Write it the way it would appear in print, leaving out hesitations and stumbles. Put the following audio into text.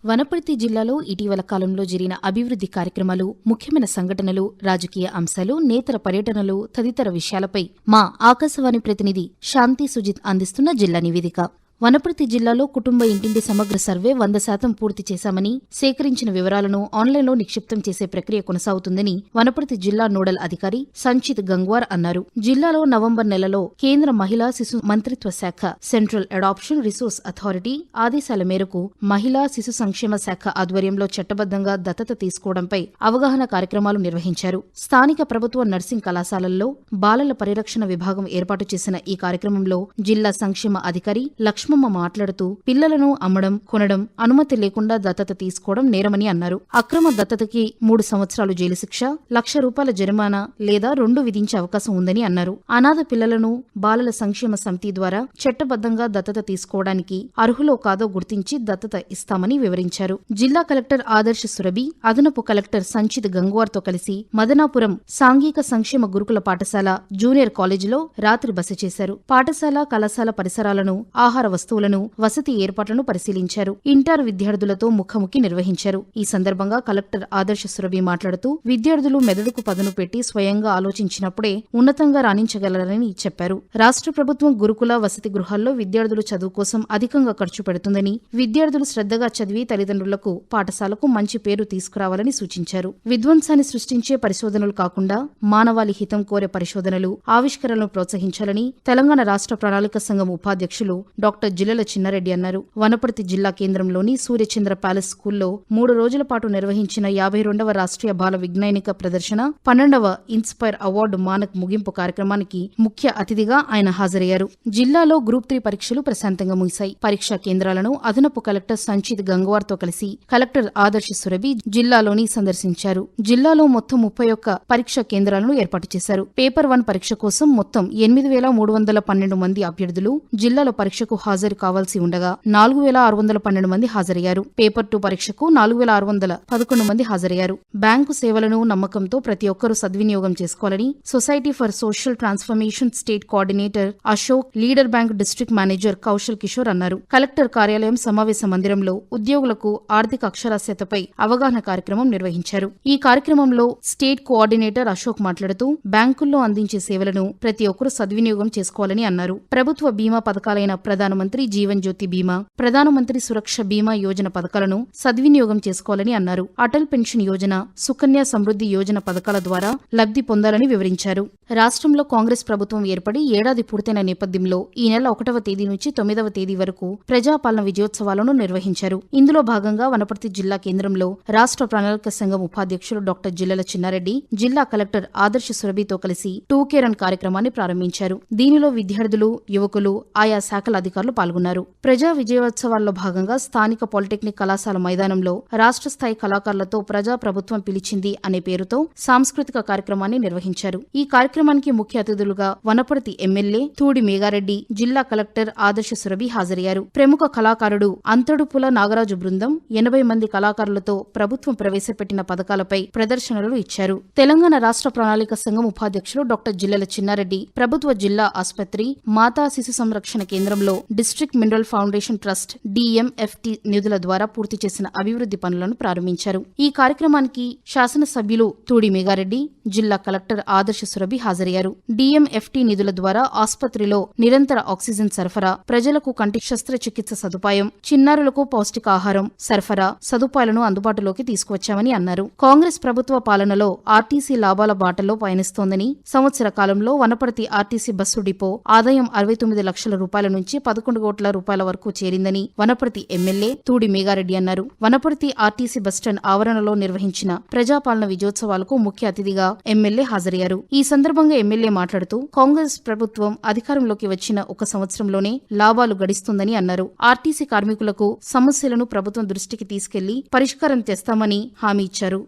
వనపర్తి జిల్లాలో ఇటీవల కాలంలో జరిగిన అభివృద్ధి కార్యక్రమాలు, ముఖ్యమైన సంఘటనలు, రాజకీయ అంశాలు, నేతల పర్యటనలు తదితర విషయాలపై మా ఆకాశవాణి ప్రతినిధి శాంతి సుజిత్ అందిస్తున్న జిల్లా నివేదిక. వనపర్తి జిల్లాలో కుటుంబ ఇంటింటి సమగ్ర సర్వే 100% పూర్తి చేశామని, సేకరించిన వివరాలను ఆన్లైన్లో నిక్షిప్తం చేసే ప్రక్రియ కొనసాగుతుందని వనపర్తి జిల్లా నోడల్ అధికారి సంచిత్ గంగ్వార్ అన్నారు. జిల్లాలో నవంబర్ నెలలో కేంద్ర మహిళా శిశు మంత్రిత్వ శాఖ సెంట్రల్ అడాప్షన్ రిసోర్స్ అథారిటీ ఆదేశాల మేరకు మహిళా శిశు సంక్షేమ శాఖ ఆధ్వర్యంలో చట్టబద్దంగా దత్తత తీసుకోవడంపై అవగాహన కార్యక్రమాలు నిర్వహించారు. స్థానిక ప్రభుత్వ నర్సింగ్ కళాశాలల్లో బాలల పరిరక్షణ విభాగం ఏర్పాటు చేసిన ఈ కార్యక్రమంలో జిల్లా సంక్షేమ అధికారి లక్ష్మమ్మ మాట్లాడుతూ పిల్లలను అమ్మడం, కొనడం అనుమతి లేకుండా దత్తత తీసుకోవడం నేరమని అన్నారు. అక్రమ దత్తతకి 3 సంవత్సరాలు జైలు శిక్ష, ₹1,00,000 జరిమానా లేదా 2 విధించే అవకాశం ఉందని అన్నారు. అనాథ పిల్లలను బాలల సంక్షేమ సమితి ద్వారా చట్టబద్దంగా దత్తత తీసుకోవడానికి అర్హులో కాదో గుర్తించి దత్తత ఇస్తామని వివరించారు. జిల్లా కలెక్టర్ ఆదర్శ్ సురభి, అదనపు కలెక్టర్ సంచిత్ గంగ్వార్తో కలిసి మదనాపురం సాంఘిక సంక్షేమ గురుకుల పాఠశాల జూనియర్ కాలేజీలో రాత్రి బస చేశారు. పాఠశాల, కళాశాల పరిసరాలను, ఆహార వస్తువులను, వసతి ఏర్పాట్లను పరిశీలించారు. ఇంటర్ విద్యార్థులతో ముఖాముఖి నిర్వహించారు. ఈ సందర్భంగా కలెక్టర్ ఆదర్శ సురభి మాట్లాడుతూ విద్యార్థులు మెదడుకు పదును పెట్టి స్వయంగా ఆలోచించినప్పుడే ఉన్నతంగా రాణించగలరని చెప్పారు. రాష్ట్ర ప్రభుత్వం గురుకుల, వసతి గృహాల్లో విద్యార్థుల చదువు కోసం అధికంగా ఖర్చు పెడుతుందని, విద్యార్థులు శ్రద్ధగా చదివి తల్లిదండ్రులకు, పాఠశాలకు మంచి పేరు తీసుకురావాలని సూచించారు. విధ్వంసాన్ని సృష్టించే పరిశోధనలు కాకుండా మానవాళి హితం కోరే పరిశోధనలు, ఆవిష్కరణలను ప్రోత్సహించాలని తెలంగాణ రాష్ట్ర ప్రణాళిక సంఘం ఉపాధ్యక్షులు డాక్టర్ జిల్లెల చిన్నారెడ్డి అన్నారు. వనపర్తి జిల్లా కేంద్రంలోని సూర్యచంద్ర ప్యాలెస్ స్కూల్లో 3 రోజుల పాటు నిర్వహించిన 52వ రాష్ట్రీయ బాల విజ్ఞానిక ప్రదర్శన, 12వ ఇన్స్పైర్ అవార్డు మానక్ ముగింపు కార్యక్రమానికి ముఖ్య అతిథిగా ఆయన హాజరయ్యారు. జిల్లాలో గ్రూప్ 3 పరీక్షలు ప్రశాంతంగా ముగిశాయి. పరీక్షా కేంద్రాలను అదనపు కలెక్టర్ సంచిత్ గంగ్వార్తో కలిసి కలెక్టర్ ఆదర్శ్ సురభి జిల్లాలోని సందర్శించారు. జిల్లాలో మొత్తం 31 పరీక్షా కేంద్రాలను ఏర్పాటు చేశారు. పేపర్ 1 పరీక్ష కోసం మొత్తం 8,312 మంది అభ్యర్థులు జిల్లాలో పరీక్షకు హాజరు కావాల్సి ఉండగా 4,612 మంది హాజరయ్యారు. పేపర్ 2 పరీక్షకు 4,611 మంది హాజరయ్యారు. బ్యాంకు సేవలను నమ్మకంతో ప్రతి ఒక్కరూ సద్వినియోగం చేసుకోవాలని society for social transformation state coordinator Ashok, leader bank district manager Kaushal Kishore అన్నారు. కలెక్టర్ కార్యాలయం సమావేశ మందిరంలో ఉద్యోగులకు ఆర్థిక అక్షరాస్యతపై అవగాహన కార్యక్రమం నిర్వహించారు. ఈ కార్యక్రమంలో స్టేట్ కోఆర్డినేటర్ అశోక్ మాట్లాడుతూ బ్యాంకుల్లో అందించే సేవలను ప్రతి ఒక్కరూ సద్వినియోగం చేసుకోవాలని అన్నారు. ప్రభుత్వ బీమా పథకాలైన ప్రధానమంత్రి జీవన్ జ్యోతి బీమా, ప్రధానమంత్రి సురక్ష బీమా యోజన పథకాలను సద్వినియోగం చేసుకోవాలని అన్నారు. అటల్ పెన్షన్ యోజన, సుకన్య సమృద్ధి యోజన పథకాల ద్వారా లబ్ధి పొందాలని వివరించారు. రాష్ట్రంలో కాంగ్రెస్ ప్రభుత్వం ఏర్పడి ఏడాది పూర్తయిన నేపథ్యంలో ఈ నెల 1వ తేదీ నుంచి 9వ తేదీ వరకు ప్రజాపాలన విజయోత్సవాలను నిర్వహించారు. ఇందులో భాగంగా వనపర్తి జిల్లా కేంద్రంలో రాష్ట్ర ప్రణాళిక సంఘం ఉపాధ్యక్షులు డాక్టర్ జిల్లెల చిన్నారెడ్డి, జిల్లా కలెక్టర్ ఆదర్శ్ సురభితో కలిసి 2K రన్ కార్యక్రమాన్ని ప్రారంభించారు. దీనిలో విద్యార్థులు, యువకులు, ఆయా శాఖల అధికారులు పాల్గొన్నారు. ప్రజా విజయోత్సవాల్లో భాగంగా స్థానిక పాలిటెక్నిక్ కళాశాల మైదానంలో రాష్ట్ర స్థాయి కళాకారులతో ప్రజా ప్రభుత్వం పిలిచింది అనే పేరుతో సాంస్కృతిక కార్యక్రమాన్ని నిర్వహించారు. ఈ కార్యక్రమానికి ముఖ్య అతిథులుగా వనపర్తి ఎమ్మెల్యే తూడి మేఘారెడ్డి, జిల్లా కలెక్టర్ ఆదర్శ సురభి హాజరయ్యారు. ప్రముఖ కళాకారుడు అంతడుపుల నాగరాజు బృందం 80 మంది కళాకారులతో ప్రభుత్వం ప్రవేశపెట్టిన పథకాలపై ప్రదర్శనలు ఇచ్చారు. తెలంగాణ రాష్ట్ర ప్రణాళిక సంఘం ఉపాధ్యక్షులు డాక్టర్ జిల్లెల చిన్నారెడ్డి ప్రభుత్వ జిల్లా ఆసుపత్రి, మాతా శిశు సంరక్షణ కేంద్రంలో district mineral foundation trust DMFT నిధుల ద్వారా పూర్తి చేసిన అభివృద్ధి పనులను ప్రారంభించారు. ఈ కార్యక్రమానికి శాసనసభ్యులు తూడి మేఘారెడ్డి, జిల్లా కలెక్టర్ ఆదర్శ సురభి హాజరయ్యారు. DMFT నిధుల ద్వారా ఆసుపత్రిలో నిరంతర ఆక్సిజన్ సరఫరా, ప్రజలకు కంటి శస్త్రచికిత్స సదుపాయం, చిన్నారులకు పౌష్టికాహారం సరఫరా సదుపాయాలను అందుబాటులోకి తీసుకువచ్చామని అన్నారు. కాంగ్రెస్ ప్రభుత్వ పాలనలో ఆర్టీసీ లాభాల బాటలో పయనిస్తోందని, సంవత్సర కాలంలో వనపర్తి ఆర్టీసీ బస్సు డిపో ఆదాయం 69 లక్షల రూపాయల నుంచి 11 కోట్ల రూపాయల వరకు చేరిందని వనపర్తి ఎమ్మెల్యే తూడి మేఘారెడ్డి అన్నారు. వనపర్తి ఆర్టీసీ బస్టాండ్ ఆవరణలో నిర్వహించిన ప్రజాపాలన విజయోత్సవాలకు ముఖ్య అతిథిగా ఎమ్మెల్యే హాజరయ్యారు. ఈ సందర్భంగా ఎమ్మెల్యే మాట్లాడుతూ కాంగ్రెస్ ప్రభుత్వం అధికారంలోకి వచ్చిన 1 సంవత్సరంలోనే లాభాలు గడిస్తుందని అన్నారు. ఆర్టీసీ కార్మికులకు సమస్యలను ప్రభుత్వం దృష్టికి తీసుకెళ్లి పరిష్కారం తెస్తామని హామీ ఇచ్చారు.